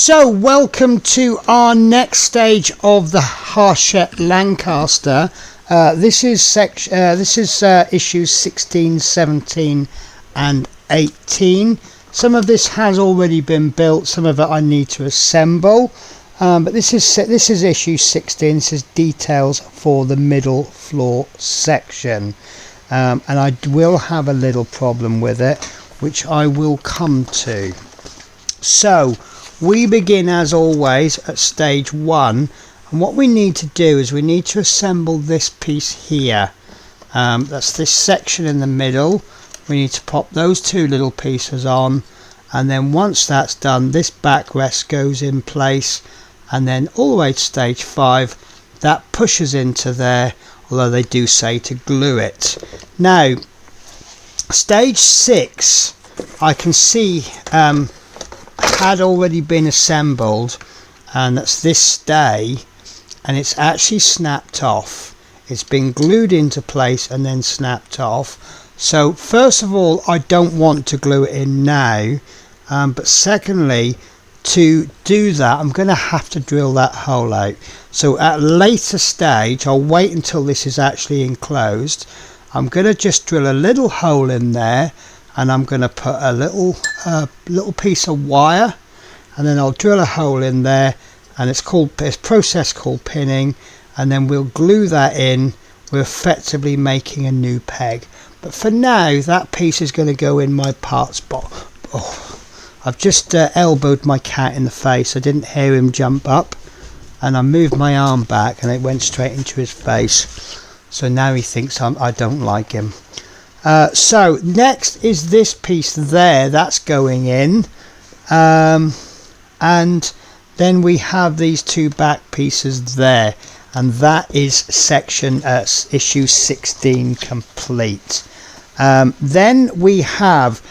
So welcome to our next stage of the Hachette Lancaster. This is issues 16, 17 and 18. Some of this has already been built, some of it I need to assemble, but this is issue 16. This is details for the middle floor section, and I will have a little problem with it, which I will come to. So we begin as always at stage 1, and what we need to do is we need to assemble this piece here. That's this section in the middle. We need to pop those two little pieces on, and then once that's done, this backrest goes in place, and then all the way to stage 5 that pushes into there, although they do say to glue it. Now stage 6 I can see had already been assembled, and that's this stay, and it's actually snapped off. It's been glued into place and then snapped off. So first of all, I don't want to glue it in now, but secondly, to do that I'm going to have to drill that hole out. So at a later stage, I'll wait until this is actually enclosed. I'm going to just drill a little hole in there, and I'm going to put a little piece of wire, and then I'll drill a hole in there, and it's a process called pinning, and then we'll glue that in. We're effectively making a new peg. But for now, that piece is going to go in my part spot. Oh, I've just elbowed my cat in the face. I didn't hear him jump up, and I moved my arm back and it went straight into his face. So now he thinks I don't like him. So next is this piece there, that's going in, and then we have these two back pieces there, and that is section issue 16 complete. Then we have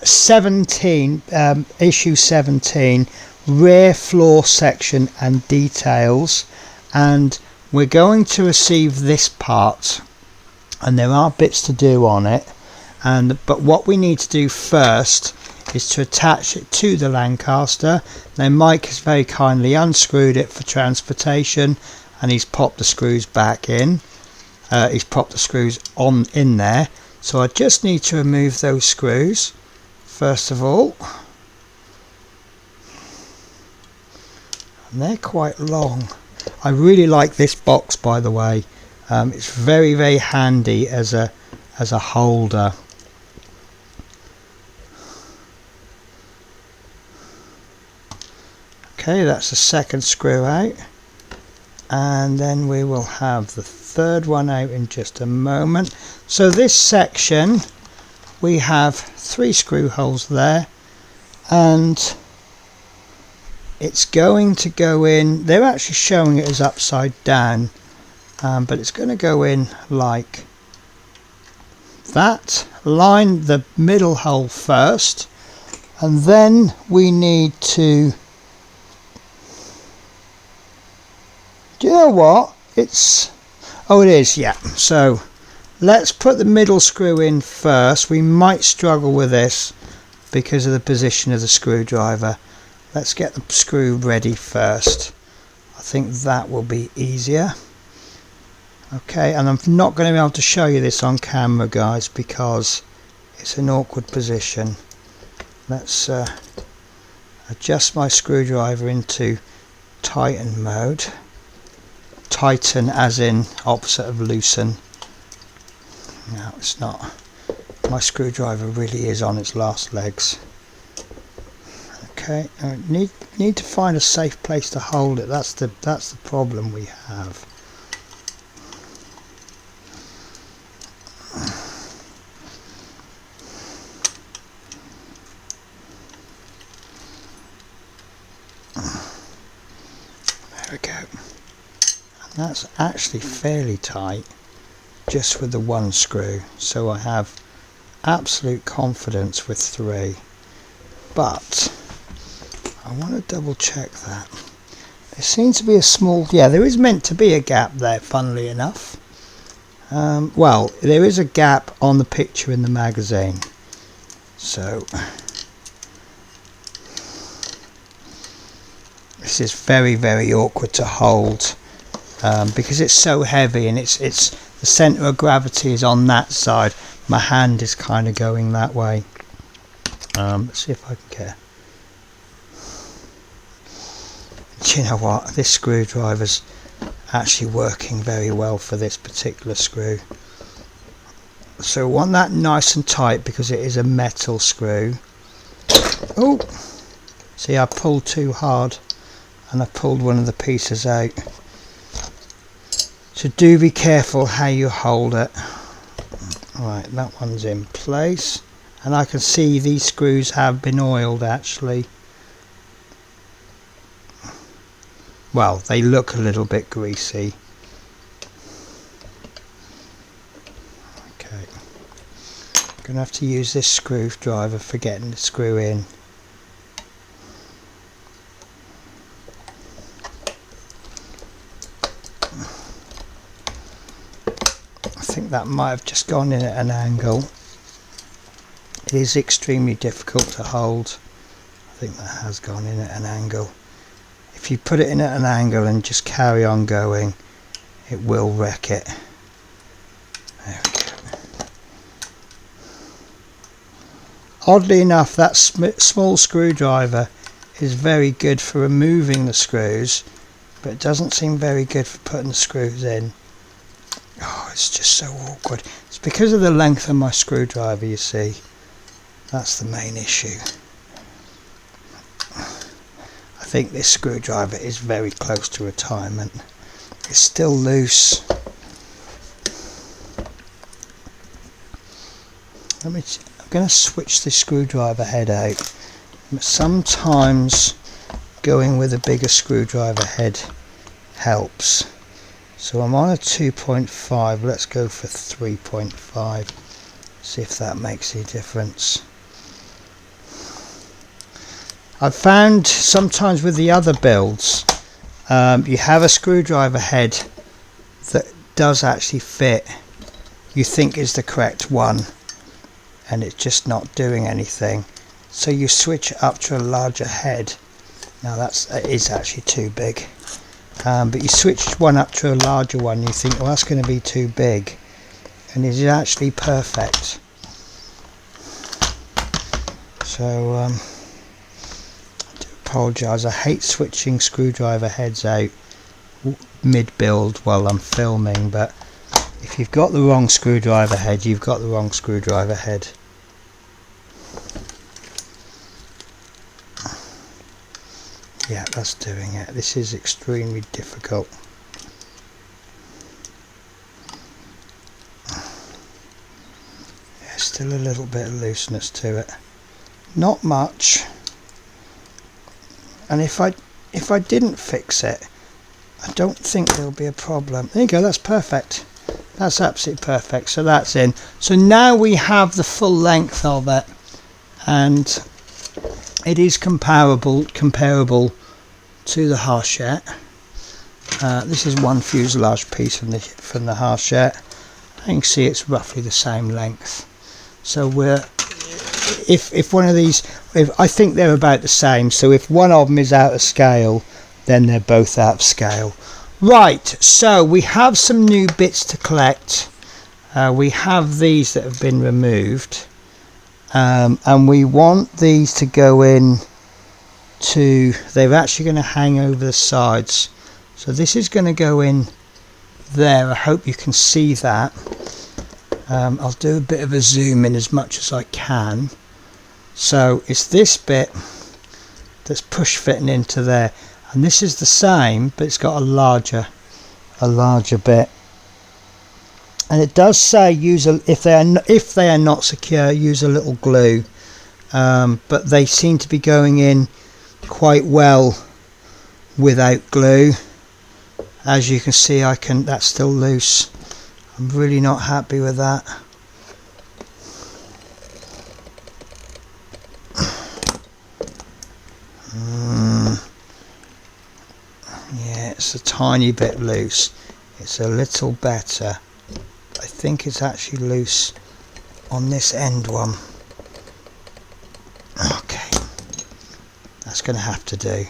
17, issue 17, rear floor section and details, and we're going to receive this part, and there are bits to do on it, but what we need to do first is to attach it to the Lancaster. Now Mike has very kindly unscrewed it for transportation, and he's popped the screws back in. He's popped the screws on in there, so I just need to remove those screws first of all, and they're quite long. I really like this box, by the way. It's very, very handy as a holder. Okay, that's the second screw out, and then we will have the third one out in just a moment. So this section, we have 3 screw holes there, and it's going to go in. They're actually showing it as upside down, but it's going to go in like that. Line the middle hole first, and then we need to, do you know what, it is, yeah. So let's put the middle screw in first. We might struggle with this because of the position of the screwdriver. Let's get the screw ready first. I think that will be easier. Okay, and I'm not going to be able to show you this on camera, guys, because it's an awkward position. Let's adjust my screwdriver into tighten mode. Tighten as in opposite of loosen. No, it's not. My screwdriver really is on its last legs. Okay, I need to find a safe place to hold it. That's the problem we have. There we go. And that's actually fairly tight, just with the one screw. So I have absolute confidence with 3, but I want to double check that. There seems to be a small, yeah, there is meant to be a gap there, funnily enough. Well, there is a gap on the picture in the magazine. So This is very, very awkward to hold because it's so heavy, and it's the centre of gravity is on that side. My hand is kind of going that way. Let's see if I can get. Do you know what? This screwdriver's actually working very well for this particular screw. So I want that nice and tight because it is a metal screw. Oh, see, I pulled too hard and I pulled one of the pieces out. So do be careful how you hold it. Right, that one's in place, and I can see these screws have been oiled actually. Well, they look a little bit greasy. Okay, I'm going to have to use this screwdriver for getting the screw in. I think that might have just gone in at an angle. It is extremely difficult to hold. I think that has gone in at an angle. If you put it in at an angle and just carry on going, it will wreck it. There we go. Oddly enough, that small screwdriver is very good for removing the screws, but it doesn't seem very good for putting the screws in. Oh, it's just so awkward. It's because of the length of my screwdriver, you see. That's the main issue. I think this screwdriver is very close to retirement. It's still loose. I'm going to switch the screwdriver head out. Sometimes going with a bigger screwdriver head helps. So I'm on a 2.5, let's go for 3.5, see if that makes any difference. I've found sometimes with the other builds, you have a screwdriver head that does actually fit, you think is the correct one, and it's just not doing anything. So you switch it up to a larger head. Now it is actually too big. But you switch one up to a larger one, you think, well, that's going to be too big, and it is actually perfect. So I do apologise, I hate switching screwdriver heads out mid-build while I'm filming, but if you've got the wrong screwdriver head, you've got the wrong screwdriver head. Yeah, that's doing it. This is extremely difficult. Yeah, still a little bit of looseness to it. Not much. And if I didn't fix it, I don't think there'll be a problem. There you go, that's perfect. That's absolutely perfect. So that's in. So now we have the full length of it, and it is comparable to the Hachette. This is one fuselage piece from the Hachette. You can see it's roughly the same length. So if one of these, I think they're about the same. So if one of them is out of scale, then they're both out of scale. Right. So we have some new bits to collect. We have these that have been removed, and we want these to go in. They're actually going to hang over the sides, so this is going to go in there. I hope you can see that. I'll do a bit of a zoom in as much as I can. So it's this bit that's push fitting into there, and this is the same, but it's got a larger bit. And it does say if they are not secure, use a little glue, but they seem to be going in quite well without glue. As you can see, that's still loose. I'm really not happy with that. Yeah, it's a tiny bit loose. It's a little better. I think it's actually loose on this end one. Okay, that's going to have to do.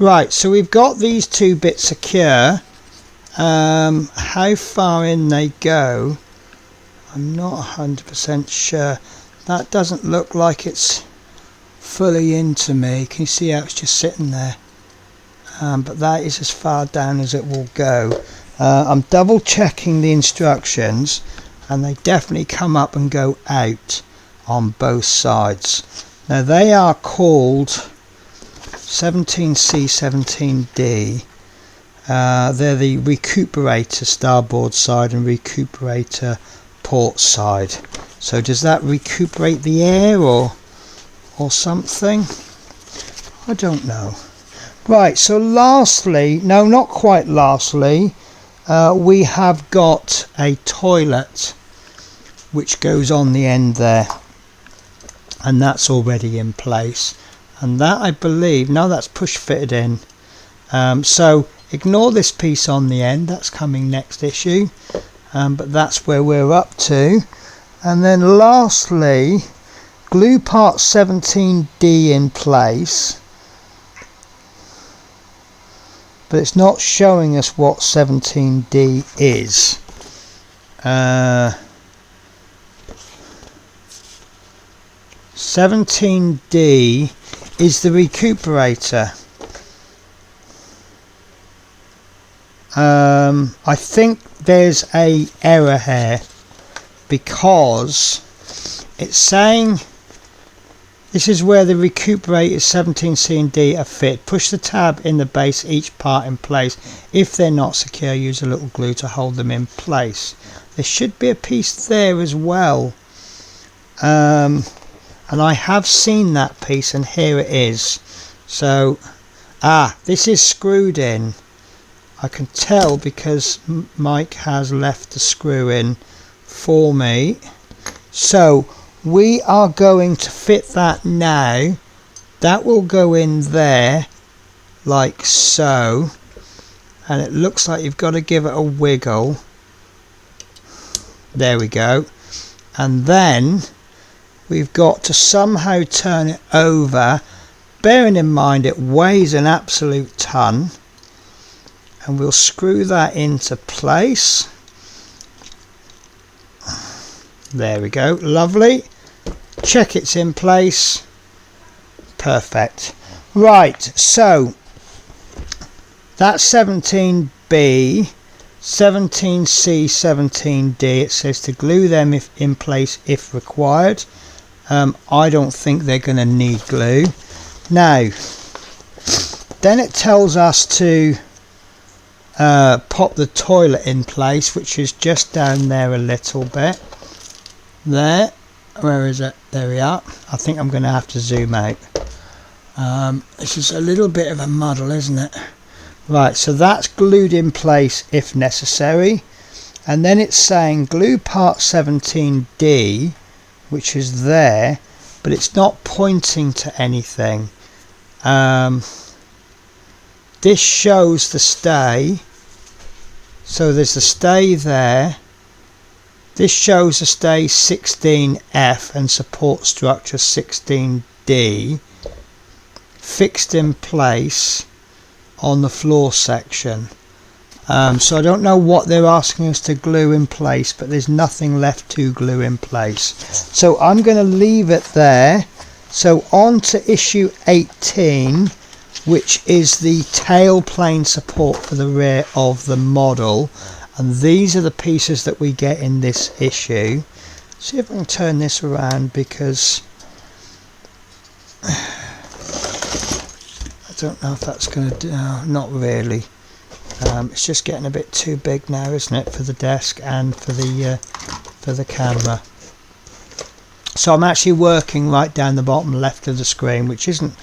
Right, so we've got these two bits secure. How far in they go, I'm not 100% sure. That doesn't look like it's fully into me. Can you see how it's just sitting there? But that is as far down as it will go. I'm double checking the instructions, and they definitely come up and go out on both sides. Now they are called 17C, 17D. They're the recuperator starboard side and recuperator port side. So does that recuperate the air or something? I don't know. Right, so lastly, no, not quite lastly, we have got a toilet which goes on the end there, and that's already in place, and that, I believe, no, that's push fitted in. So ignore this piece on the end, that's coming next issue, but that's where we're up to. And then lastly, glue part 17D in place, but it's not showing us what 17D is. 17D is the recuperator. I think there's a error here, because it's saying this is where the recuperators 17C and D are fit. Push the tab in the base, each part in place. If they're not secure, use a little glue to hold them in place. There should be a piece there as well. And I have seen that piece, and here it is. So, this is screwed in. I can tell because Mike has left the screw in for me. So we are going to fit that now. That will go in there like so, and it looks like you've got to give it a wiggle. There we go. And then we've got to somehow turn it over, bearing in mind it weighs an absolute ton, and we'll screw that into place. There we go, lovely. Check it's in place. Perfect. Right, so that's 17B, 17C, 17D. It says to glue them in place if required. I don't think they're going to need glue. Now, then it tells us to pop the toilet in place, which is just down there a little bit. There, where is it? There we are. I think I'm going to have to zoom out. This is a little bit of a muddle, isn't it? Right, so that's glued in place if necessary, and then it's saying glue part 17D, which is there, but it's not pointing to anything. This shows the stay, so there's the stay there. This shows the stay 16F and support structure 16D fixed in place on the floor section. So I don't know what they're asking us to glue in place, but there's nothing left to glue in place. So I'm going to leave it there. So on to issue 18, which is the tailplane support for the rear of the model. And these are the pieces that we get in this issue. See if I can turn this around, because I don't know if that's going to do. Not really. It's just getting a bit too big now, isn't it, for the desk and for the camera. So I'm actually working right down the bottom left of the screen, which isn't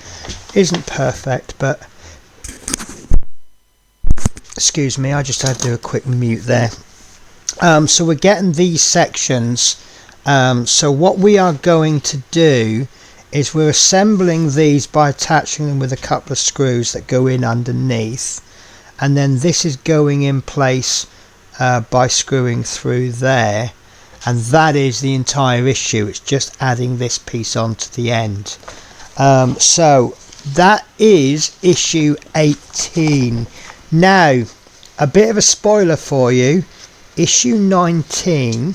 perfect, but excuse me, I just had to do a quick mute there. So we're getting these sections. So what we are going to do is we're assembling these by attaching them with a couple of screws that go in underneath, and then this is going in place by screwing through there, and that is the entire issue. It's just adding this piece onto the end. So that is issue 18. Now, a bit of a spoiler for you, issue 19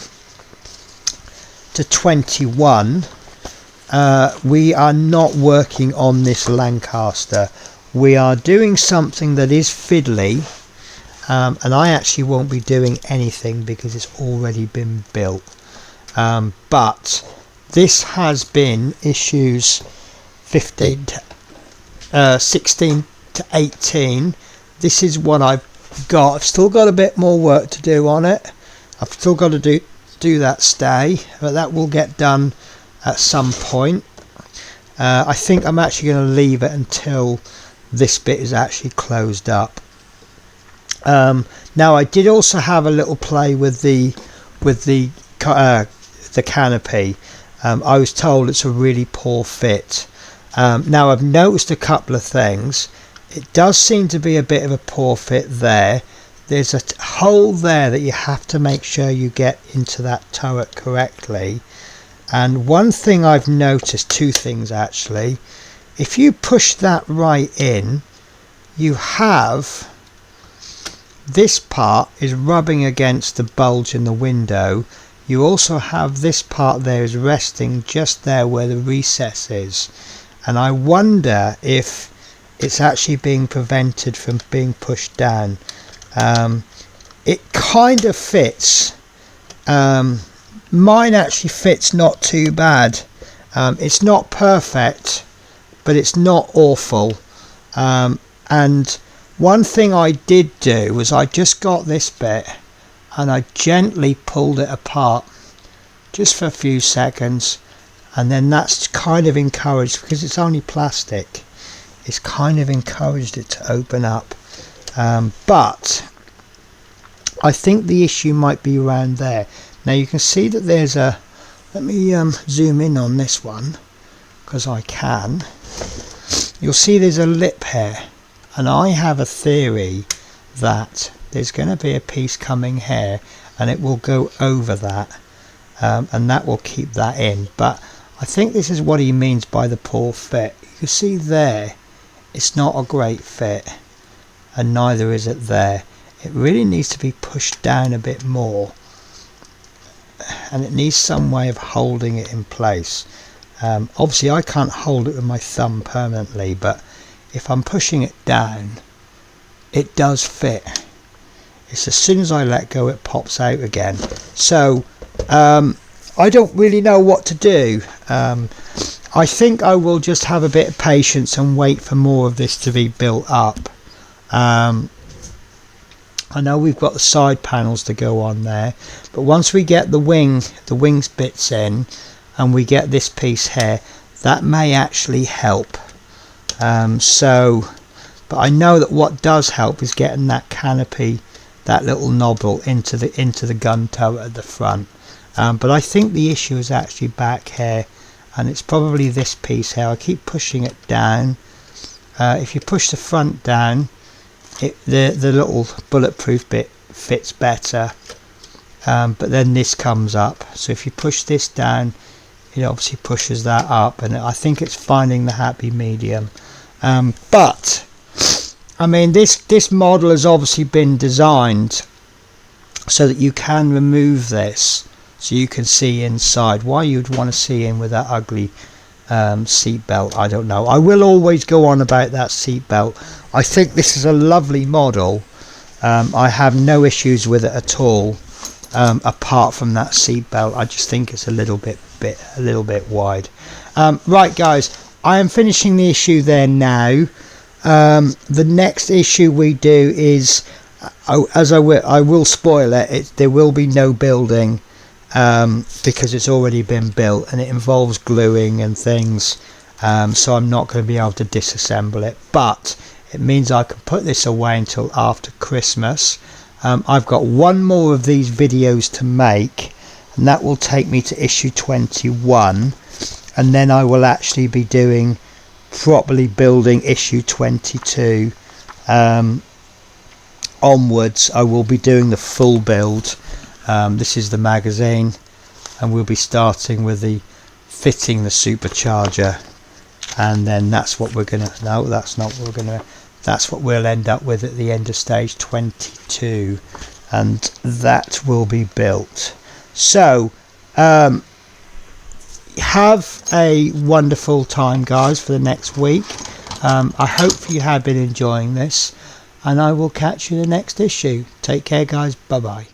to 21, we are not working on this Lancaster. We are doing something that is fiddly, and I actually won't be doing anything because it's already been built. But this has been issues 16 to 18. This is what I've got. I've still got a bit more work to do on it. I've still got to do that stay, but that will get done at some point. I think I'm actually going to leave it until this bit is actually closed up. Now I did also have a little play with the canopy. I was told it's a really poor fit. Now I've noticed a couple of things. It does seem to be a bit of a poor fit there. There's a hole there that you have to make sure you get into that turret correctly. And one thing I've noticed, two things actually, if you push that right in, you have this part is rubbing against the bulge in the window. You also have this part there is resting just there where the recess is, and I wonder if it's actually being prevented from being pushed down. It kind of fits. Mine actually fits not too bad. It's not perfect, but it's not awful. And one thing I did do was I just got this bit and I gently pulled it apart just for a few seconds, and then that's kind of encouraged, because it's only plastic, it's kind of encouraged it to open up. But I think the issue might be around there. Now you can see that there's a, let me zoom in on this one because I can. You'll see there's a lip here, and I have a theory that there's going to be a piece coming here and it will go over that, and that will keep that in. But I think this is what he means by the poor fit. You can see there it's not a great fit, and neither is it there. It really needs to be pushed down a bit more, and it needs some way of holding it in place. Obviously I can't hold it with my thumb permanently, but if I'm pushing it down it does fit. It's as soon as I let go it pops out again. So I don't really know what to do. I think I will just have a bit of patience and wait for more of this to be built up. I know we've got the side panels to go on there, but once we get the wings bits in and we get this piece here, that may actually help. But I know that what does help is getting that canopy, that little nozzle into the gun turret at the front. But I think the issue is actually back here, and it's probably this piece here. I keep pushing it down. If you push the front down, the little bulletproof bit fits better, but then this comes up. So if you push this down, it obviously pushes that up, and I think it's finding the happy medium. But I mean, this model has obviously been designed so that you can remove this, so you can see inside. Why you'd want to see in with that ugly seat belt, I don't know. I will always go on about that seat belt. I think this is a lovely model. I have no issues with it at all, apart from that seat belt. I just think it's a little bit wide. Right guys, I am finishing the issue there now. The next issue we do is, I will spoil it, there will be no building, because it's already been built and it involves gluing and things, so I'm not going to be able to disassemble it, but it means I can put this away until after Christmas. I've got one more of these videos to make, and that will take me to issue 21, and then I will actually be doing properly building issue 22 onwards. I will be doing the full build. This is the magazine, and we'll be starting with the fitting the supercharger and then that's what we're gonna, no, that's not what we're gonna, that's what we'll end up with at the end of stage 22, and that will be built. So have a wonderful time, guys, for the next week. I hope you have been enjoying this, and I will catch you in the next issue. Take care, guys. Bye bye.